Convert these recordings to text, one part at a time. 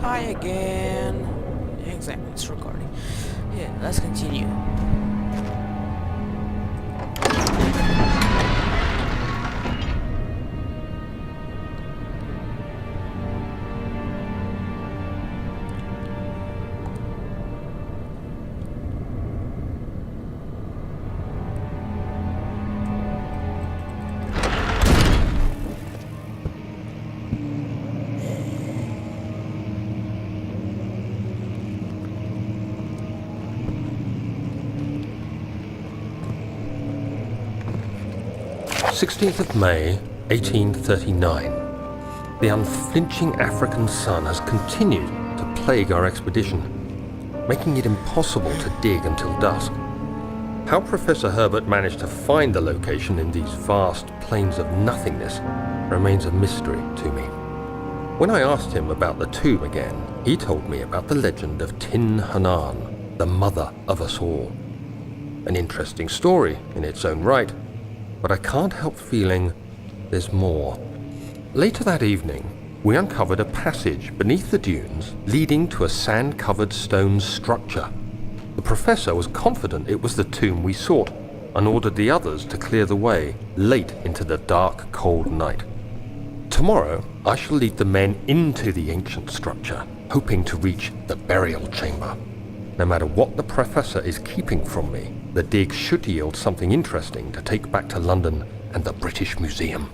Hi again. Exactly, it's recording. Yeah, let's continue. May 1839. The unflinching African sun has continued to plague our expedition, making it impossible to dig until dusk. How Professor Herbert managed to find the location in these vast plains of nothingness remains a mystery to me. When I asked him about the tomb again, he told me about the legend of Tin Hanan, the mother of us all. An interesting story in its own right, but I can't help feeling there's more. Later that evening, we uncovered a passage beneath the dunes leading to a sand-covered stone structure. The professor was confident it was the tomb we sought and ordered the others to clear the way late into the dark, cold night. Tomorrow, I shall lead the men into the ancient structure, hoping to reach the burial chamber. No matter what the professor is keeping from me, the dig should yield something interesting to take back to London and the British Museum.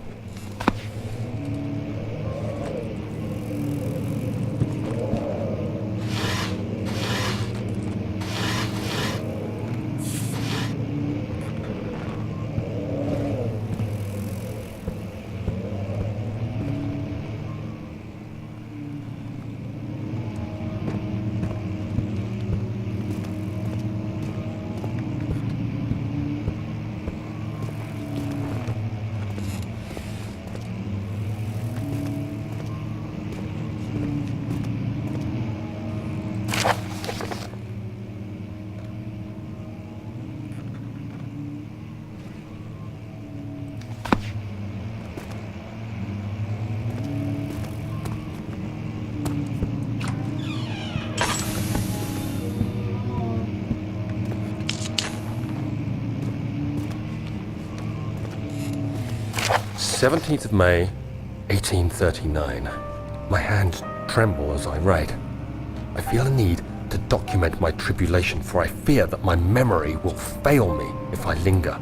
May 1839. My hands tremble as I write. I feel a need to document my tribulation, for I fear that my memory will fail me if I linger.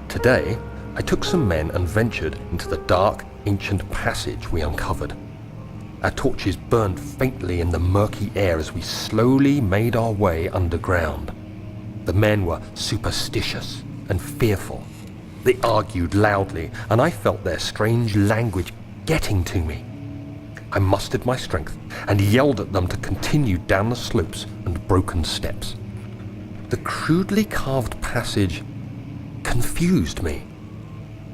Today, I took some men and ventured into the dark, ancient passage we uncovered. Our torches burned faintly in the murky air as we slowly made our way underground. The men were superstitious and fearful. They argued loudly, and I felt their strange language getting to me. I mustered my strength and yelled at them to continue down the slopes and broken steps. The crudely carved passage confused me.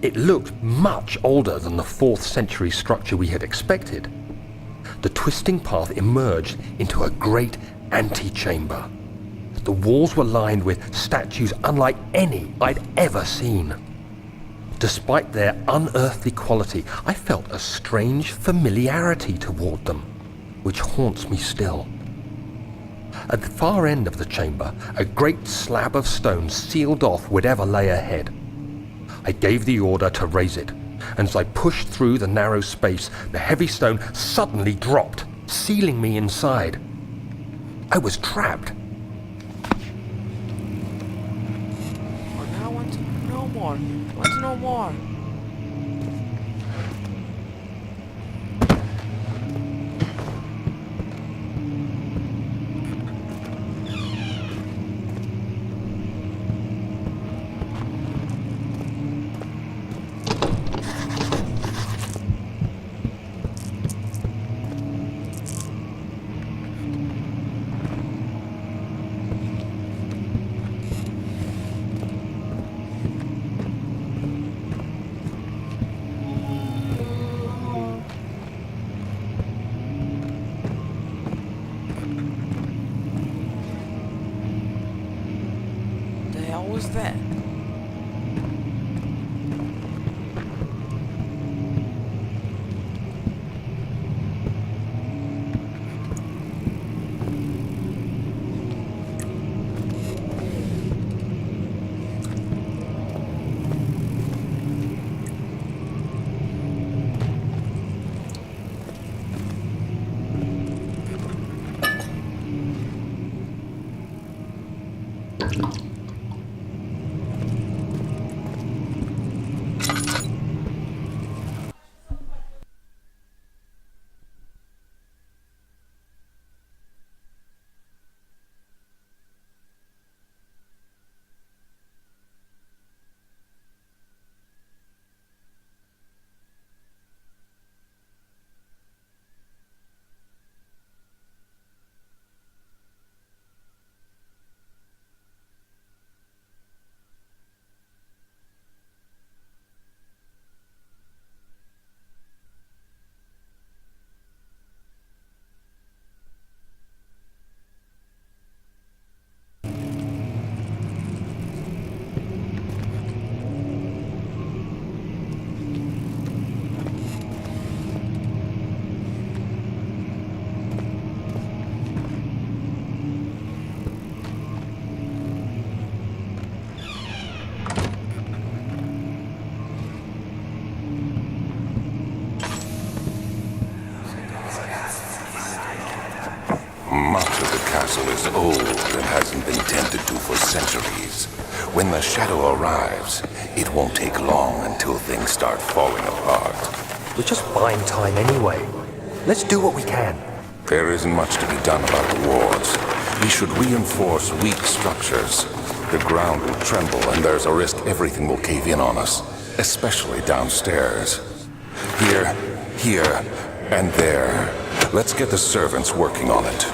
It looked much older than the 4th century structure we had expected. The twisting path emerged into a great antechamber. The walls were lined with statues unlike any I'd ever seen. Despite their unearthly quality, I felt a strange familiarity toward them, which haunts me still. At the far end of the chamber, a great slab of stone sealed off whatever lay ahead. I gave the order to raise it, and as I pushed through the narrow space, the heavy stone suddenly dropped, sealing me inside. I was trapped. I want to know more. I want to know more. What was that? is old and hasn't been tended to for centuries. When the shadow arrives, it won't take long until things start falling apart. We're just buying time anyway. Let's do what we can. There isn't much to be done about the walls. We should reinforce weak structures. The ground will tremble and there's a risk everything will cave in on us, especially downstairs. Here, and there. Let's get the servants working on it.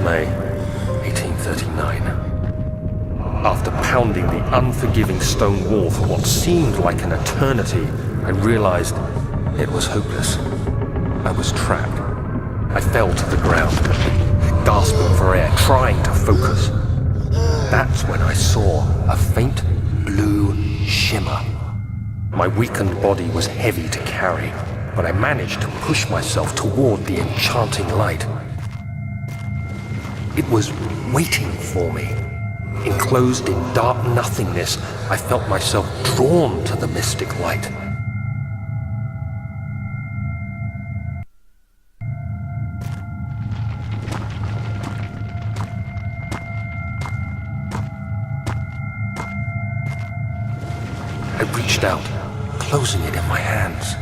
May 1839. After pounding the unforgiving stone wall for what seemed like an eternity, I realized it was hopeless. I was trapped. I fell to the ground, gasping for air, trying to focus. That's when I saw a faint blue shimmer. My weakened body was heavy to carry, but I managed to push myself toward the enchanting light. It was waiting for me. Enclosed in dark nothingness, I felt myself drawn to the mystic light. I reached out, closing it in my hands.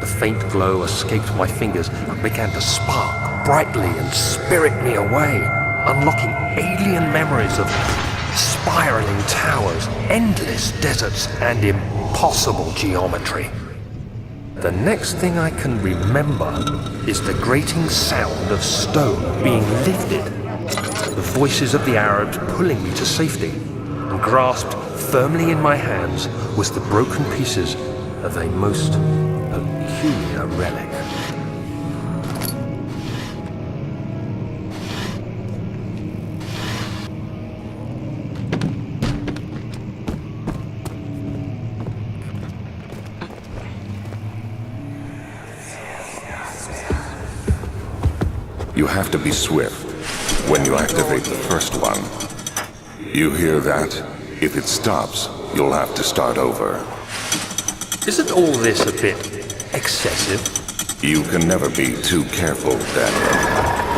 The faint glow escaped my fingers and began to spark brightly and spirit me away, unlocking alien memories of spiraling towers, endless deserts, and impossible geometry. The next thing I can remember is the grating sound of stone being lifted, the voices of the Arabs pulling me to safety, and grasped firmly in my hands was the broken pieces of a most peculiar relic. You have to be swift when you activate the first one. You hear that? If it stops, you'll have to start over. Isn't all this a bit excessive? You can never be too careful, Daniel.